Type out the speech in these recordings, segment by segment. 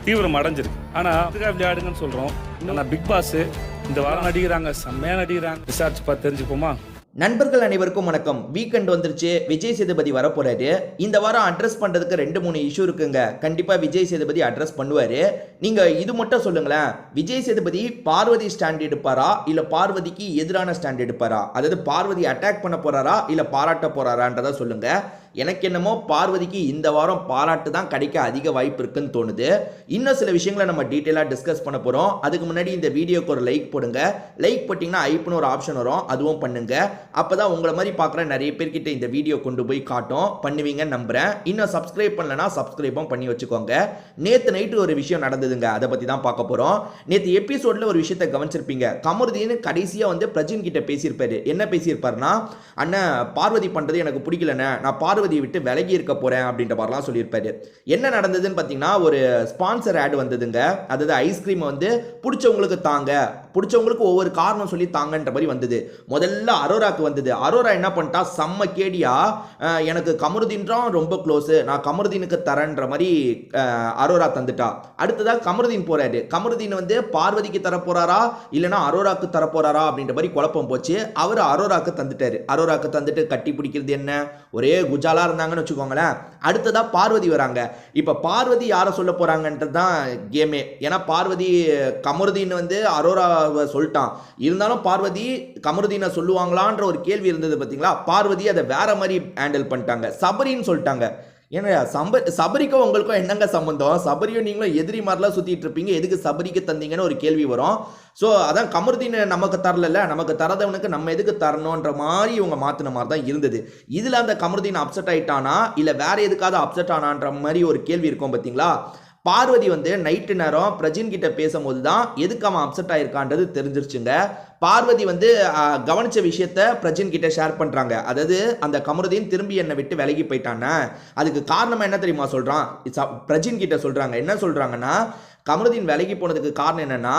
தீவிரம் அடைஞ்சிருக்கு. ஆனா விளையாடுங்கன்னு சொல்றோம். ஆனா பிக் பாஸ் இந்த வாரம் நடிக்கிறாங்க, செம்மையா நடிக்கிறாங்க. விசாரிச்சு பார்த்து தெரிஞ்சுப்போமா? நண்பர்கள் அனைவருக்கும் வணக்கம். வீக்கெண்ட் வந்துருச்சு. விஜய் சேதுபதி வரப்போறாரு. இந்த வாரம் அட்ரஸ் பண்றதுக்கு 2-3 இஷ்யூ இருக்குங்க. கண்டிப்பா விஜய் சேதுபதி அட்ரஸ் பண்ணுவாரு. நீங்க இது மட்டும் சொல்லுங்களேன், விஜய் சேதுபதி பார்வதி ஸ்டாண்ட் எடுப்பாரா இல்ல பார்வதிக்கு எதிரான ஸ்டாண்ட் எடுப்பாரா? அதாவது பார்வதி அட்டாக் பண்ண போறாரா இல்ல பாராட்ட போறாரான்றத சொல்லுங்க. எனக்கு என்னமோ பார்வதிக்கு இந்த வாரம் பாராட்டு தான் கிடைக்க அதிக வாய்ப்பு இருக்குன்னு தோணுது. இன்னும் சில விஷயங்களை நம்ம டீட்டெயிலாக டிஸ்கஸ் பண்ண போகிறோம். அதுக்கு முன்னாடி இந்த வீடியோக்கு ஒரு லைக் போடுங்க. லைக் போட்டிங்கன்னா ஐப்னு ஒரு ஆப்ஷன் வரும், அதுவும் பண்ணுங்க. அப்போ தான் உங்களை மாதிரி பார்க்குற நிறைய பேர்கிட்ட இந்த வீடியோ கொண்டு போய் காட்டும். பண்ணுவீங்கன்னு நம்புகிறேன். இன்னும் சப்ஸ்கிரைப் பண்ணலன்னா சப்ஸ்கிரைப்பும் பண்ணி வச்சுக்கோங்க. நேற்று நைட்டு ஒரு விஷயம் நடந்ததுங்க, அதை பற்றி தான் பார்க்க போகிறோம். நேற்று எபிசோடில் ஒரு விஷயத்தை கவனிச்சிருப்பீங்க. கமருதீன் கடைசியாக வந்து பிரஜின் கிட்ட பேசியிருப்பாரு. என்ன பேசியிருப்பாருன்னா, அண்ணன் பார்வதி பண்ணுறது எனக்கு பிடிக்கலண்ணே, நான் பார்வதியை விட்டு விலகி இருக்க போறேன் அப்படின்ற மாதிரிலாம் சொல்லியிருப்பாரு. என்ன நடந்ததுன்னு பார்த்தீங்கன்னா, ஒரு ஸ்பான்சர் ஆட் வந்ததுங்க. அதாவது ஐஸ்கிரீம் வந்து பிடிச்சவங்களுக்கு தாங்க, பிடிச்சவங்களுக்கு ஒவ்வொரு காரணம் சொல்லி தாங்கன்ற மாதிரி வந்தது. முதல்ல அரோராக்கு வந்தது. அரோரா என்ன பண்ணிட்டா, செம்ம கேடியா எனக்கு கமருதீன்றான் ரொம்ப க்ளோஸ், நான் கமருதீனுக்கு தரேன்ற மாதிரி அரோரா தந்துட்டா. அடுத்ததாக கமருதீன் போறாரு. கமருதீன் வந்து பார்வதிக்கு தர போறாரா இல்லைன்னா அரோராக்கு தர போறாரா அப்படின்ற மாதிரி குழப்பம் போச்சு. அவர் அரோராக்கு தந்துட்டாரு. அரோராக்கு தந்துட்டு கட்டி பிடிக்கிறது என்ன, ஒரே குஜாலா இருந்தாங்கன்னு வச்சுக்கோங்களேன். அடுத்ததா பார்வதி வராங்க. இப்ப பார்வதி யாரை சொல்ல போறாங்கன்றது தான் கேமே. ஏன்னா பார்வதி கமருதீன் வந்து அரோரா சொல்லிட்டான். இருந்தாலும் பார்வதி கமருதீனை சொல்லுவாங்களான்ற ஒரு கேள்வி இருந்தது பார்த்தீங்களா. பார்வதி அதை வேற மாதிரி ஹேண்டில் பண்ணிட்டாங்க. சபரின்னு சொல்லிட்டாங்க. ஏன்னா சபரிக்கும் உங்களுக்கும் என்னங்க சம்பந்தம்? சபரியும் நீங்களும் எதிரி மாதிரிலாம் சுத்திட்டு இருப்பீங்க, எதுக்கு சபரிக்கு தந்தீங்கன்னு ஒரு கேள்வி வரும். ஸோ அதான் கமருதீன் நமக்கு தரல, நமக்கு தரதவனுக்கு நம்ம எதுக்கு தரணுன்ற மாதிரி இவங்க மாற்றின மாதிரி தான் இருந்தது. இதில் அந்த கமருதீன் அப்செட் ஆயிட்டானா இல்லை வேற எதுக்காவது அப்செட் ஆனான்ற மாதிரி ஒரு கேள்வி இருக்கும் பார்த்தீங்களா. பார்வதி வந்து நைட்டு நேரம் பிரஜின் கிட்ட பேசும்போது தான் எதுக்கு அவன் அப்செட் ஆயிருக்கான்றது தெரிஞ்சிருச்சுங்க. பார்வதி வந்து கவனிச்ச விஷயத்த பிரஜின் கிட்ட ஷேர் பண்றாங்க. அதாவது அந்த கமருதீன் திரும்பி என்னை விட்டு விலகி போயிட்டானே, அதுக்கு காரணம் என்ன தெரியுமா சொல்றான், பிரஜின் கிட்ட சொல்றாங்க. என்ன சொல்றாங்கன்னா, கமருதீன் விலகி போனதுக்கு காரணம் என்னன்னா,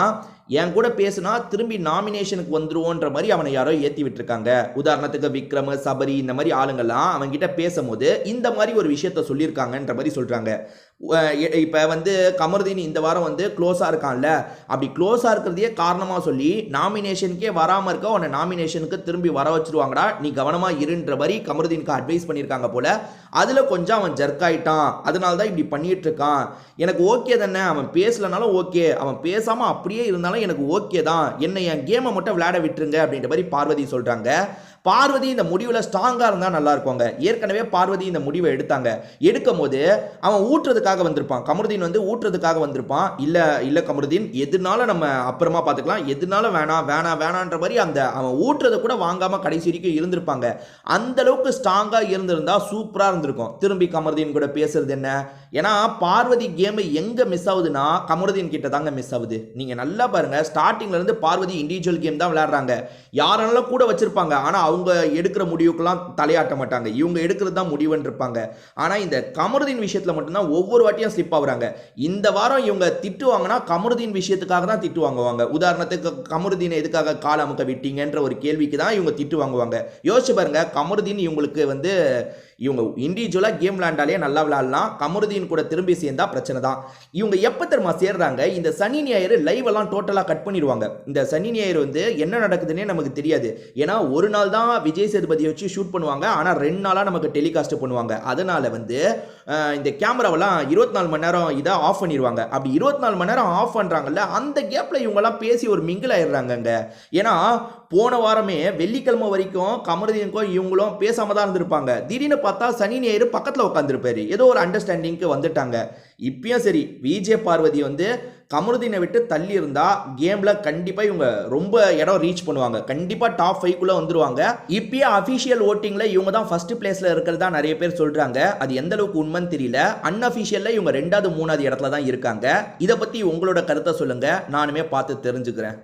என் கூட பேசுனா திரும்பி நாமினேஷனுக்கு வந்துருவோன்ற மாதிரி அவனை யாரோ ஏற்றி விட்டுருக்காங்க. உதாரணத்துக்கு விக்ரம், சபரி இந்த மாதிரி ஆளுங்கள்லாம் அவன்கிட்ட பேசும்போது இந்த மாதிரி ஒரு விஷயத்த சொல்லியிருக்காங்கன்ற மாதிரி சொல்றாங்க. இப்போ வந்து கமருதீன் இந்த வாரம் வந்து க்ளோஸாக இருக்கான்ல, அப்படி க்ளோஸாக இருக்கிறதையே காரணமாக சொல்லி நாமினேஷனுக்கே வராமல் இருக்க, உன்னை நாமினேஷனுக்கு திரும்பி வர வச்சிருவாங்கடா, நீ கவனமாக இருன்ற மாதிரி கமருதீனுக்கு அட்வைஸ் பண்ணியிருக்காங்க போல. அதில் கொஞ்சம் அவன் ஜர்க் ஆயிட்டான், அதனால தான் இப்படி பண்ணிட்டு இருக்கான். எனக்கு ஓகே தானே, அவன் பேசலனாலும் ஓகே, அவன் பேசாமல் அப்படியே இருந்தாலும் எனக்கு ஓகே தான், என்னை என் கேமை மட்டும் விளையாட விட்டுருங்க அப்படின்ற மாதிரி பார்வதி சொல்றாங்க. பார்வதி இந்த முடிவில் ஸ்ட்ராங்காக இருந்தால் நல்லா இருக்குங்க. ஏற்கனவே பார்வதி இந்த முடிவை எடுத்தாங்க. எடுக்கும் போது அவன் ஊற்றுறதுக்காக வந்திருப்பான். கமருதீன் வந்து ஊற்றுறதுக்காக வந்திருப்பான். இல்லை கமருதீன் எதுனாலும் நம்ம அப்புறமா பார்த்துக்கலாம், எதுனாலும் வேணான்ற மாதிரி அந்த அவன் ஊற்றுறதை கூட வாங்காமல் கடைசி வரைக்கும் இருந்திருப்பாங்க. அந்த அளவுக்கு ஸ்ட்ராங்காக இருந்திருந்தா சூப்பராக இருந்திருக்கும். திரும்பி கமருதீன் கூட பேசுறது என்ன, ஏன்னா பார்வதி கேம் எங்கே மிஸ் ஆகுதுன்னா கமருதீன் கிட்ட தாங்க மிஸ் ஆகுது. நீங்கள் நல்லா பாருங்க, ஸ்டார்டிங்ல இருந்து பார்வதி இண்டிவிஜுவல் கேம் தான் விளையாடுறாங்க. யாரெல்லாம் கூட வச்சிருப்பாங்க, ஆனால் அவங்க எடுக்கிற முடிவுக்கெல்லாம் தலையாட்ட மாட்டாங்க. இவங்க எடுக்கிறது தான் முடிவுன்னு இருப்பாங்க. ஆனால் இந்த கமருதீன் விஷயத்தில் மட்டும்தான் ஒவ்வொரு வாட்டியும் ஸ்லிப் ஆகுறாங்க. இந்த வாரம் இவங்க திட்டுவாங்கன்னா கமருதீன் விஷயத்துக்காக தான் திட்டு வாங்குவாங்க. உதாரணத்துக்கு கமருதீனை எதுக்காக கால் அமுக்க விட்டீங்கன்ற ஒரு கேள்விக்கு தான் இவங்க திட்டு வாங்குவாங்க. யோசிச்சு பாருங்க, கமருதீன் இவங்களுக்கு வந்து இவங்க இண்டிவிஜுவலாக கேம் விளையாண்டாலே நல்லா விளையாடலாம். கமருதீன் கூட திரும்பி சேர்ந்தா பிரச்சனை தான். இவங்க எப்போ தெரியுமா சேர்றாங்க, இந்த சனி ஞாயிறு லைவ் எல்லாம் டோட்டலாக கட் பண்ணிடுவாங்க. இந்த சனி ஞாயிறு வந்து என்ன நடக்குதுன்னே நமக்கு தெரியாது. ஏன்னா ஒரு நாள் தான் விஜய் சேதுபதியை வச்சு ஷூட் பண்ணுவாங்க, ஆனால் 2 நாளாக நமக்கு டெலிகாஸ்ட் பண்ணுவாங்க. அதனால வந்து இந்த கேமராவெல்லாம் 24 மணி நேரம் இதை ஆஃப் பண்ணிடுவாங்க. அப்படி 24 மணி நேரம் ஆஃப் பண்ணுறாங்கல்ல, அந்த கேப்பில் இவங்கெல்லாம் பேசி ஒரு மிங்கிள் ஆயிடுறாங்கங்க. ஏன்னா போன வாரமே வெள்ளிக்கிழமை வரைக்கும் கமருதீனுக்கும் இவங்களும் பேசாம தான் இருந்திருப்பாங்க. திடீர்னு பார்த்தா சனி ஞாயிறு பக்கத்தில் உட்காந்துருப்பாரு. ஏதோ ஒரு அண்டர்ஸ்டாண்டிங்க்கு வந்துட்டாங்க. இப்பயும் சரி, விஜய் பார்வதி வந்து கமருதீனை விட்டு தள்ளி இருந்தா கேம்ல கண்டிப்பா இவங்க ரொம்ப இடம் ரீச் பண்ணுவாங்க. கண்டிப்பா டாப் 5 வந்துருவாங்க. இப்பயே அபிஷியல் ஓட்டிங்ல இவங்க தான் ஃபர்ஸ்ட் பிளேஸ்ல இருக்கிறதா நிறைய பேர் சொல்றாங்க. அது எந்த அளவுக்கு உண்மைன்னு தெரியல. அன்அபிஷியல்ல இவங்க 2வது 3வது இடத்துல தான் இருக்காங்க. இதை பத்தி உங்களோட கருத்தை சொல்லுங்க, நானுமே பார்த்து தெரிஞ்சுக்கிறேன்.